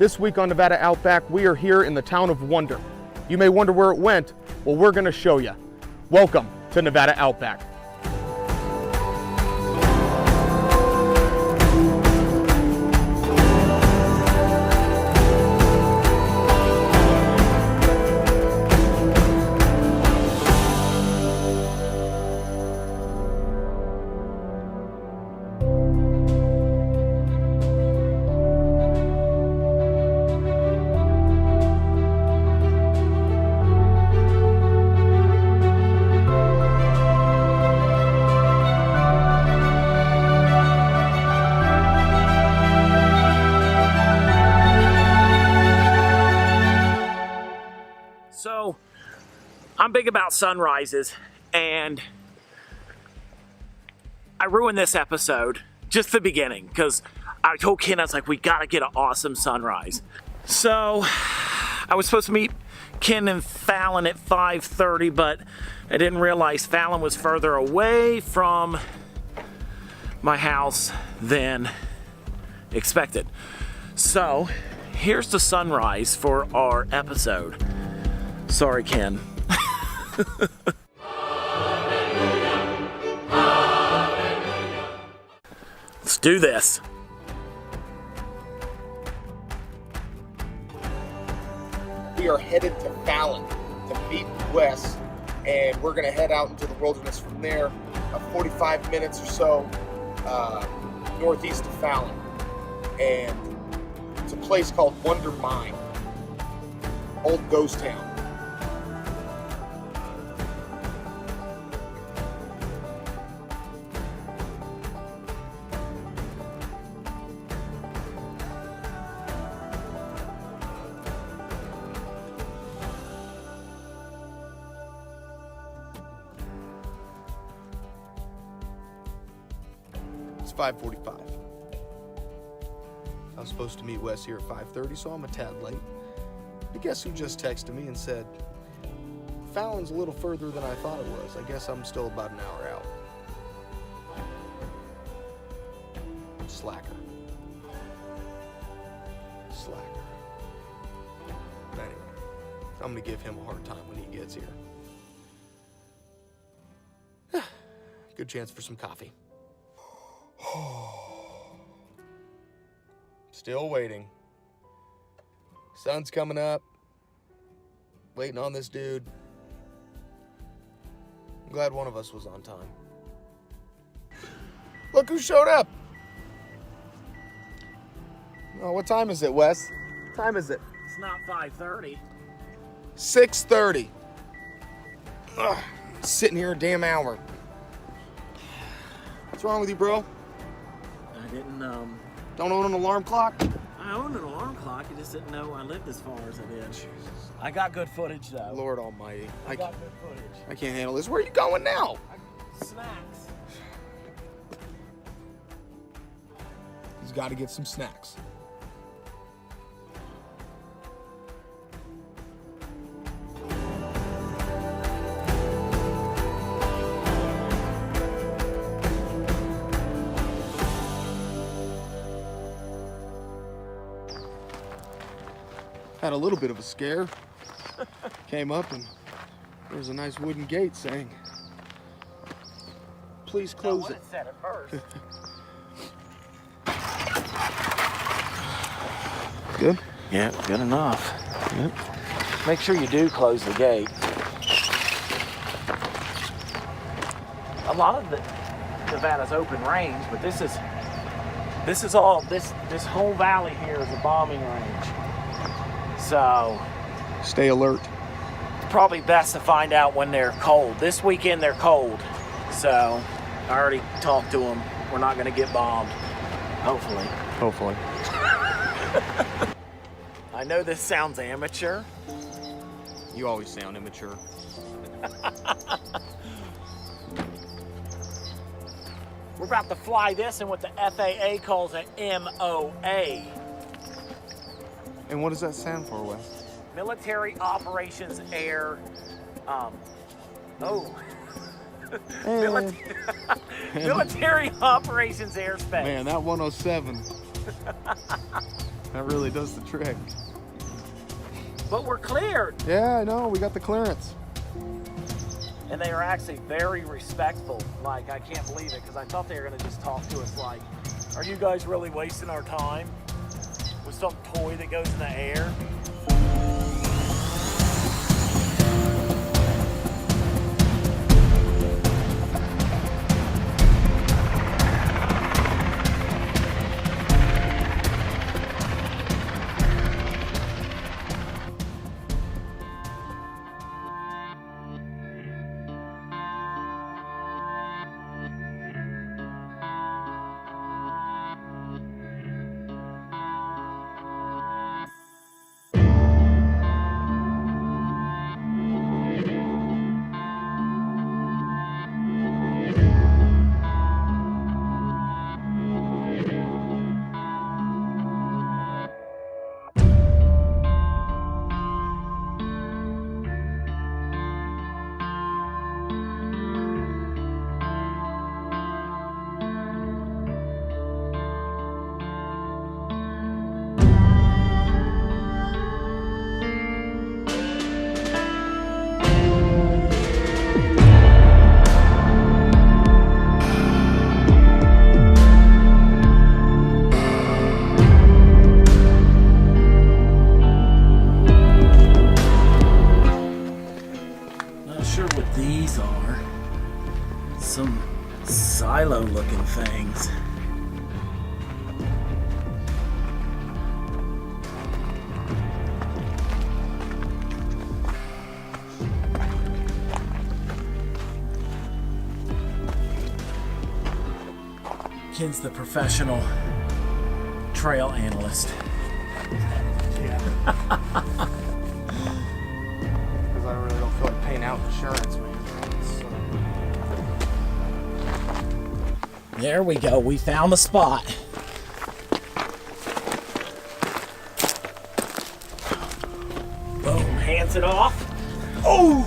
This week on Nevada Outback, we are here in the town of Wonder. You may wonder where it went. Well, we're going to show you. Welcome to Nevada Outback. So, I'm big about sunrises, and I ruined this episode, just the beginning, because I told Ken, I was like, we gotta get an awesome sunrise. So, I was supposed to meet Ken and Fallon at 5:30, but I didn't realize Fallon was further away from my house than expected. So, here's the sunrise for our episode. Sorry, Ken. Let's do this. We are headed to Fallon to meet Wes, and we're going to head out into the wilderness from there, 45 minutes or so northeast of Fallon. And it's a place called Wonder Mine, old ghost town. It's 5:45. I was supposed to meet Wes here at 5:30, so I'm a tad late. But guess who just texted me and said, Fallon's a little further than I thought it was. I guess I'm still about an hour out. Slacker. But anyway, I'm gonna give him a hard time when he gets here. Good chance for some coffee. Still waiting. Sun's coming up. Waiting on this dude. I'm glad one of us was on time. Look who showed up. Oh, what time is it, Wes? What time is it? It's not 5:30. 6:30. Ugh, sitting here a damn hour. What's wrong with you, bro? I didn't, Don't own an alarm clock? I owned an alarm clock. I just didn't know I lived as far as I did. Jesus. I got good footage, though. Lord almighty. I got good footage. I can't handle this. Where are you going now? Snacks. He's got to get some snacks. Had a little bit of a scare. Came up and there was a nice wooden gate saying, please close it. It said at first. Good? Yeah, good enough. Yep. Make sure you do close the gate. A lot of the Nevada's open range, but this whole valley here is a bombing range. So stay alert. It's probably best to find out when they're cold. This weekend they're cold. So I already talked to them. We're not going to get bombed. Hopefully. Hopefully. I know this sounds amateur. You always sound immature. We're about to fly this in what the FAA calls an MOA. And what does that stand for, Wes? Military Operations Air, Military Operations Airspace. Man, that 107. That really does the trick. But we're cleared. Yeah, I know. We got the clearance. And they are actually very respectful. Like, I can't believe it, because I thought they were gonna just talk to us like, are you guys really wasting our time with some toy that goes in the air? These are some silo looking things. Ken's the professional trail analyst. Yeah. Because I really don't feel like paying out insurance, man. There we go. We found the spot. Boom. Hands it off. Oh!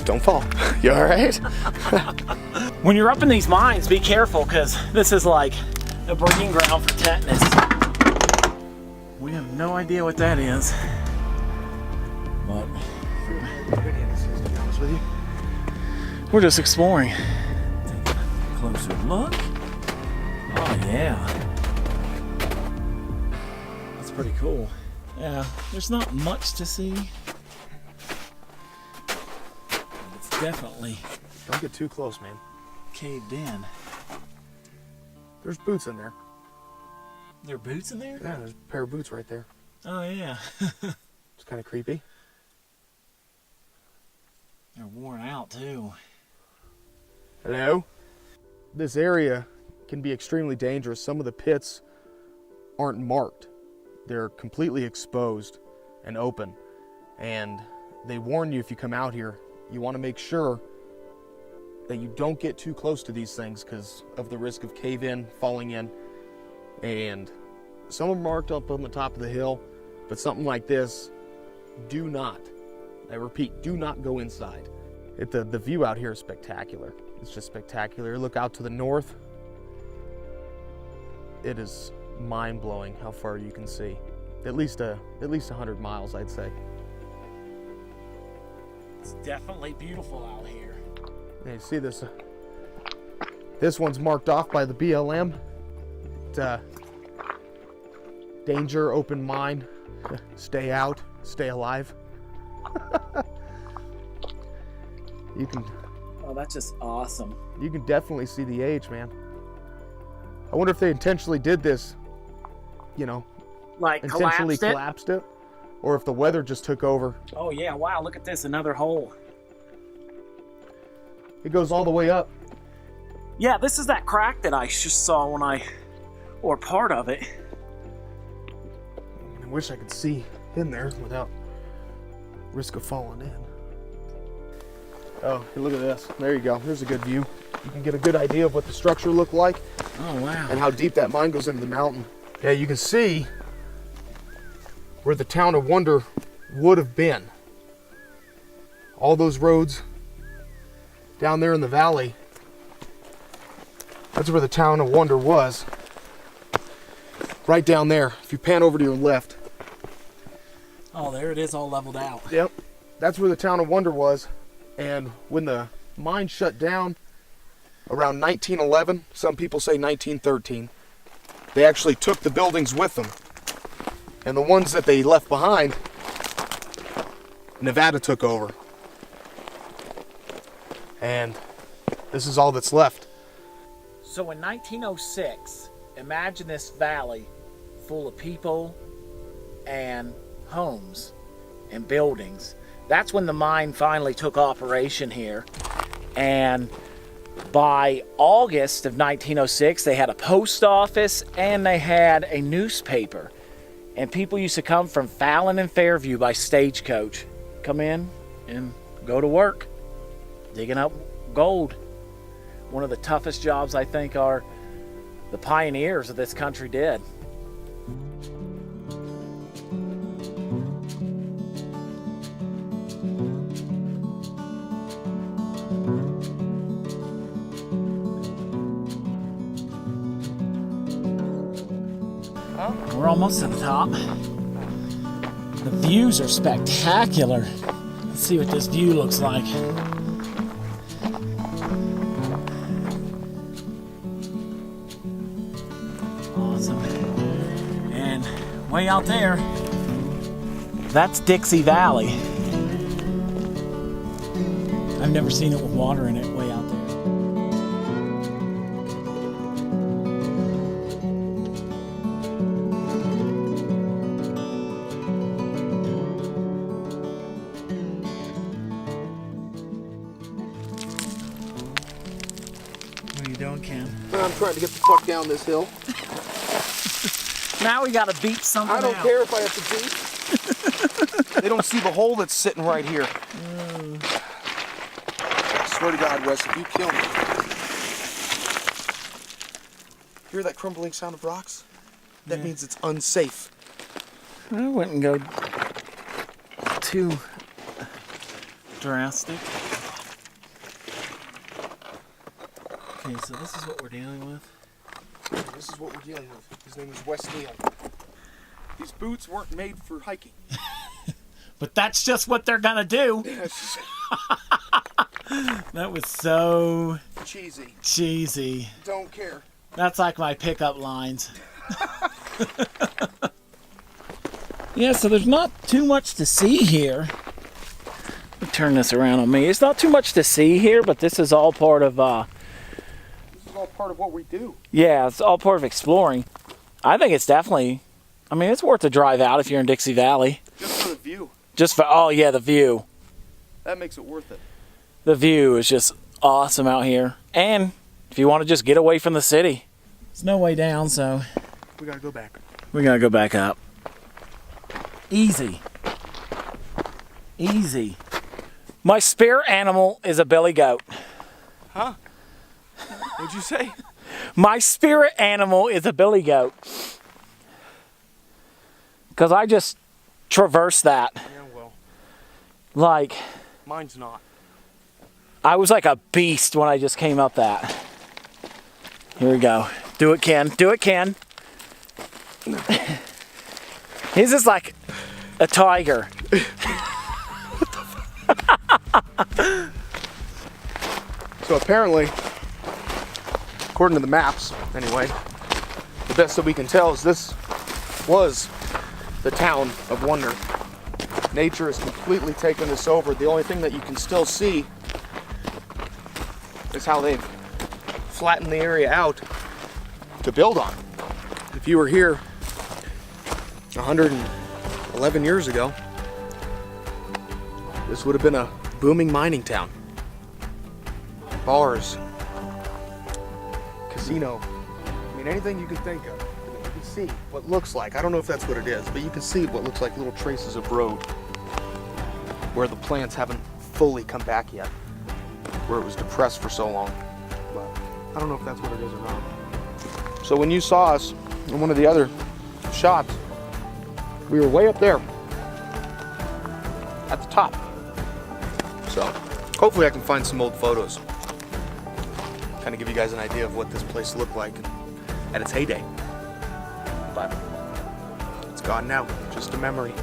Don't fall. You all right? When you're up in these mines, be careful, because this is like a breeding ground for tetanus. We have no idea what that is. But to be honest with you. we're just exploring. Take a closer look. Oh yeah. That's pretty cool. Yeah, there's not much to see. It's definitely Don't get too close, man. caved in. There's boots in there. There are boots in there? Yeah, there's a pair of boots right there. Oh yeah. It's kind of creepy. They're worn out too. Hello? This area can be extremely dangerous. Some of the pits aren't marked. They're completely exposed and open. And they warn you if you come out here, you want to make sure that you don't get too close to these things because of the risk of cave-in, falling in. And some are marked up on the top of the hill, but something like this, do not, I repeat, do not go inside. The view out here is spectacular. It's just spectacular. Look out to the north. It is mind-blowing how far you can see. At least 100 miles, I'd say. It's definitely beautiful out here. Hey, see this? This one's marked off by the BLM. Danger, open mine, stay out, stay alive. You can. Oh, that's just awesome. You can definitely see the age, man. I wonder if they intentionally did this, you know, Like intentionally collapsed collapsed it, or if the weather just took over. Oh yeah, wow, look at this, another hole. It goes all the way up. Yeah, this is that crack that I just saw or part of it. I wish I could see in there without risk of falling in. Oh, look at this. There you go. There's a good view. You can get a good idea of what the structure looked like. Oh wow. And how deep that mine goes into the mountain. Yeah, you can see where the town of Wonder would have been. All those roads down there in the valley. That's where the town of Wonder was. right down there. If you pan over to your left. Oh, there it is, all leveled out. Yep. That's where the town of Wonder was. And when the mine shut down around 1911, some people say 1913, they actually took the buildings with them. And the ones that they left behind, Nevada took over. And this is all that's left. So in 1906, imagine this valley full of people and homes and buildings. That's when the mine finally took operation here. And by August of 1906, they had a post office and they had a newspaper. And people used to come from Fallon and Fairview by stagecoach. Come in and go to work, digging up gold. One of the toughest jobs I think the pioneers of this country did. We're almost to the top. The views are spectacular. Let's see what this view looks like. Awesome. And way out there, that's Dixie Valley. I've never seen it with water in it way out there. What are you doing, Ken? I'm trying to get the fuck down this hill. Now we gotta beat something I don't care if I have to beat. They don't see the hole that's sitting right here. I swear to God, Wes, if you kill me. Hear that crumbling sound of rocks? That means it's unsafe. I wouldn't go too drastic. Okay, so this is what we're dealing with. This is what we're dealing with. His name is Wes Neal. These boots weren't made for hiking. But that's just what they're gonna do. That was so cheesy. Cheesy. Don't care. That's like my pickup lines. Yeah, so there's not too much to see here. Let me turn this around on me. It's not too much to see here, but this is all part of This is all part of what we do. yeah, it's all part of exploring. I think it's definitely, I mean, it's worth a drive out if you're in Dixie Valley. Just for the view. Just for, oh yeah, the view. That makes it worth it. The view is just awesome out here. And if you want to just get away from the city. There's no way down, so We gotta go back. we gotta go back up. Easy. Easy. My spirit animal is a billy goat. Huh? What'd you say? My spirit animal is a billy goat. Because I just traversed that. Yeah, well, Like, mine's not. I was like a beast when I just came up that. Here we go. Do it, Ken. Do it, Ken. He's just like a tiger. So apparently, according to the maps, anyway, the best that we can tell is this was the town of Wonder. Nature has completely taken this over. The only thing that you can still see is how they've flattened the area out to build on. If you were here 111 years ago, this would have been a booming mining town. Bars, casino, I mean anything you can think of. You can see what looks like, I don't know if that's what it is, but you can see what looks like little traces of road where the plants haven't fully come back yet, where it was depressed for so long. But I don't know if that's what it is or not. So when you saw us in one of the other shots, we were way up there at the top. So hopefully I can find some old photos, kind of give you guys an idea of what this place looked like at its heyday. but it's gone now. Just a memory.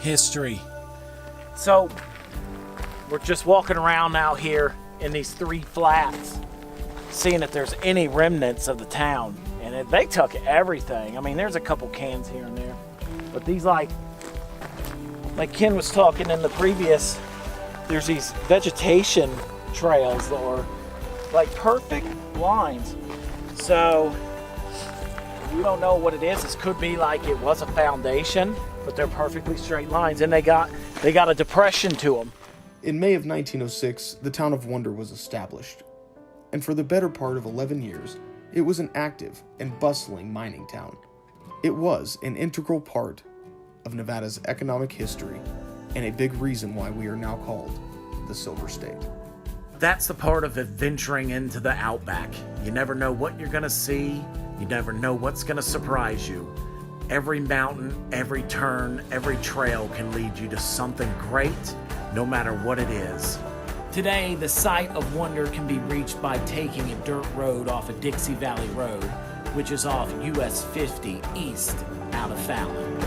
History. So, we're just walking around now here in these 3 flats, seeing if there's any remnants of the town. And they took everything. I mean, there's a couple cans here and there. But these, like Ken was talking in the previous, there's these vegetation trails that are like perfect lines. So, we don't know what it is. This could be like it was a foundation, but they're perfectly straight lines. And they got a depression to them. In May of 1906, the town of Wonder was established. And for the better part of 11 years, it was an active and bustling mining town. It was an integral part of Nevada's economic history and a big reason why we are now called the Silver State. That's the part of adventuring into the Outback. You never know what you're gonna see. You never know what's gonna surprise you. Every mountain, every turn, every trail can lead you to something great, no matter what it is. Today, the site of Wonder can be reached by taking a dirt road off of Dixie Valley Road, which is off US 50 east out of Fallon.